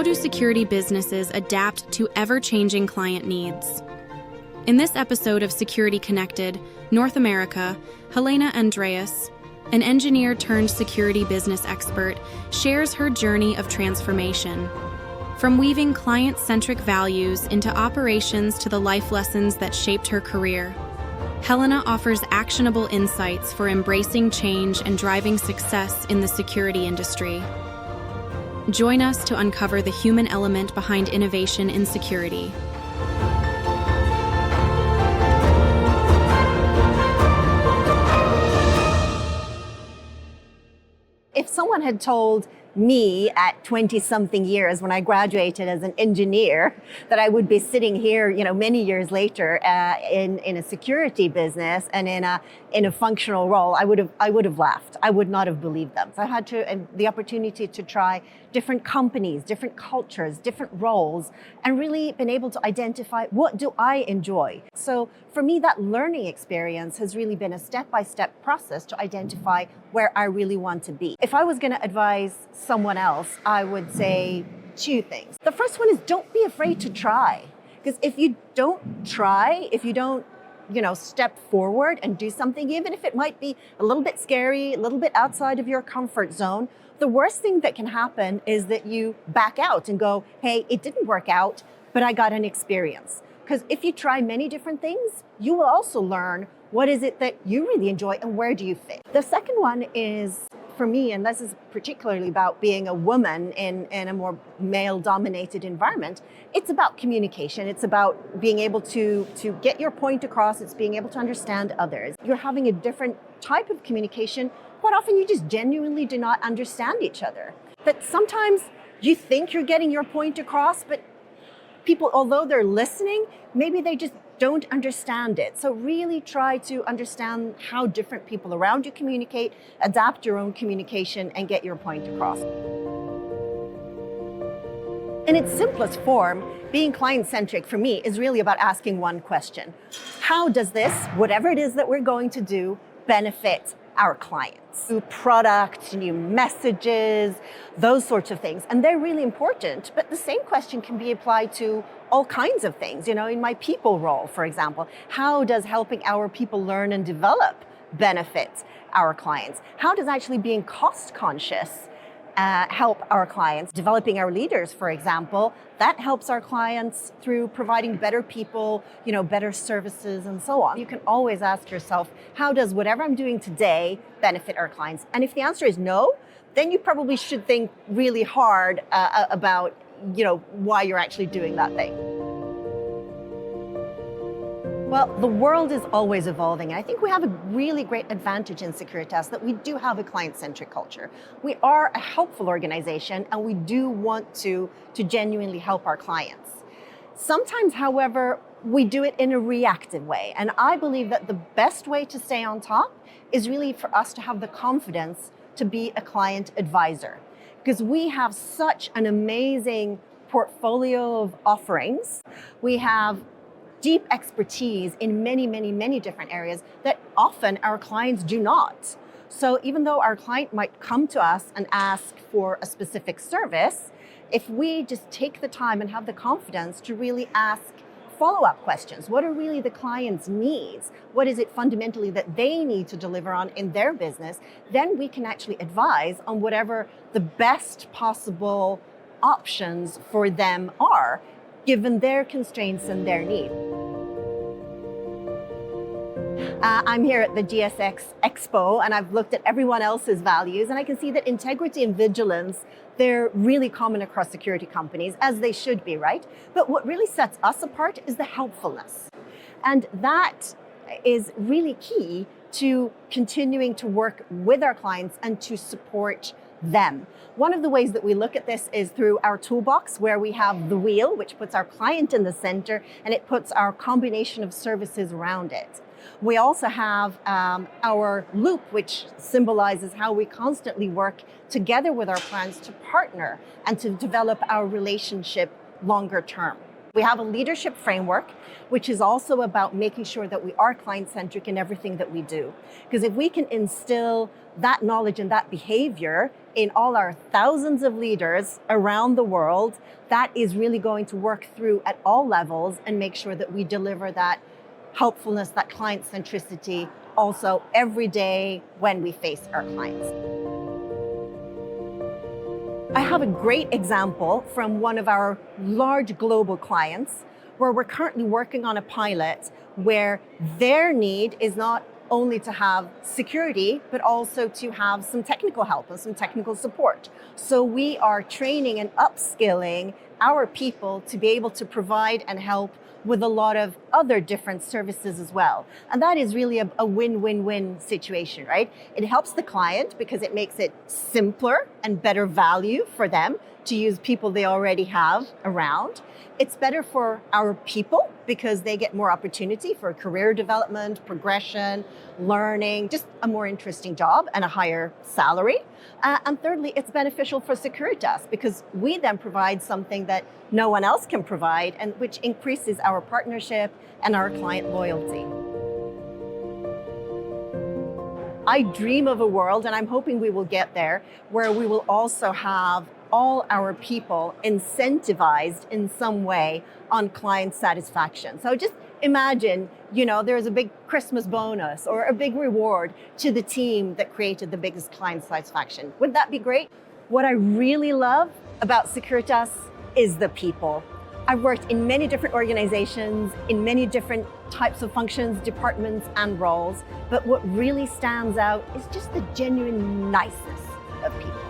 How do security businesses adapt to ever-changing client needs? In this episode of Security Connected, North America, Helena Andreas, an engineer turned security business expert, shares her journey of transformation. From weaving client-centric values into operations to the life lessons that shaped her career, Helena offers actionable insights for embracing change and driving success in the security industry. Join us to uncover the human element behind innovation in security. If someone had told me at 20-something years when I graduated as an engineer that I would be sitting here, many years later in a security business and in a functional role, I would have laughed. I would not have believed them. So I had the opportunity to try different companies, different cultures, different roles, and really been able to identify what do I enjoy. So for me, that learning experience has really been a step-by-step process to identify where I really want to be. If I was going to advise someone else, I would say two things. The first one is don't be afraid to try. Because if you don't try, if you don't step forward and do something, even if it might be a little bit scary, a little bit outside of your comfort zone, the worst thing that can happen is that you back out and go, hey, it didn't work out, but I got an experience. Because if you try many different things, you will also learn what is it that you really enjoy and where do you fit. The second one is, for me, and this is particularly about being a woman in a more male-dominated environment, it's about communication. It's about being able to get your point across. It's being able to understand others. You're having a different type of communication. Quite often you just genuinely do not understand each other. That sometimes you think you're getting your point across, but people, although they're listening, maybe they just don't understand it. So really try to understand how different people around you communicate, adapt your own communication, and get your point across. In its simplest form, being client-centric for me is really about asking one question. How does this, whatever it is that we're going to do, benefit our clients? New products, new messages, those sorts of things. And they're really important, but the same question can be applied to all kinds of things. In my people role, for example, how does helping our people learn and develop benefit our clients? How does actually being cost conscious help our clients? Developing our leaders, for example, that helps our clients through providing better people, better services and so on. You can always ask yourself, how does whatever I'm doing today benefit our clients? And if the answer is no, then you probably should think really hard about why you're actually doing that thing. Well, the world is always evolving. And I think we have a really great advantage in Securitas that we do have a client-centric culture. We are a helpful organization and we do want to genuinely help our clients. Sometimes, however, we do it in a reactive way. And I believe that the best way to stay on top is really for us to have the confidence to be a client advisor. Because we have such an amazing portfolio of offerings. We have deep expertise in many, many, many different areas that often our clients do not. So even though our client might come to us and ask for a specific service, if we just take the time and have the confidence to really ask follow-up questions, what are really the client's needs? What is it fundamentally that they need to deliver on in their business? Then we can actually advise on whatever the best possible options for them are, given their constraints and their needs. I'm here at the GSX Expo and I've looked at everyone else's values and I can see that integrity and vigilance, they're really common across security companies, as they should be, right? But what really sets us apart is the helpfulness. And that is really key to continuing to work with our clients and to support them. One of the ways that we look at this is through our toolbox, where we have the wheel, which puts our client in the center, and it puts our combination of services around it. We also have our loop, which symbolizes how we constantly work together with our clients to partner and to develop our relationship longer term. We have a leadership framework, which is also about making sure that we are client-centric in everything that we do. Because if we can instill that knowledge and that behavior in all our thousands of leaders around the world, that is really going to work through at all levels and make sure that we deliver that helpfulness, that client centricity also every day when we face our clients. I have a great example from one of our large global clients where we're currently working on a pilot where their need is not only to have security, but also to have some technical help and some technical support. So we are training and upskilling our people to be able to provide and help with a lot of other different services as well. And that is really a win-win-win situation, right? It helps the client because it makes it simpler and better value for them to use people they already have around. It's better for our people because they get more opportunity for career development, progression, learning, just a more interesting job and a higher salary. And thirdly, it's beneficial for Securitas because we then provide something that no one else can provide, and which increases our partnership and our client loyalty. I dream of a world, and I'm hoping we will get there, where we will also have all our people incentivized in some way on client satisfaction. So just imagine, there's a big Christmas bonus or a big reward to the team that created the biggest client satisfaction. Wouldn't that be great? What I really love about Securitas is the people. I've worked in many different organizations, in many different types of functions, departments, and roles, but what really stands out is just the genuine niceness of people.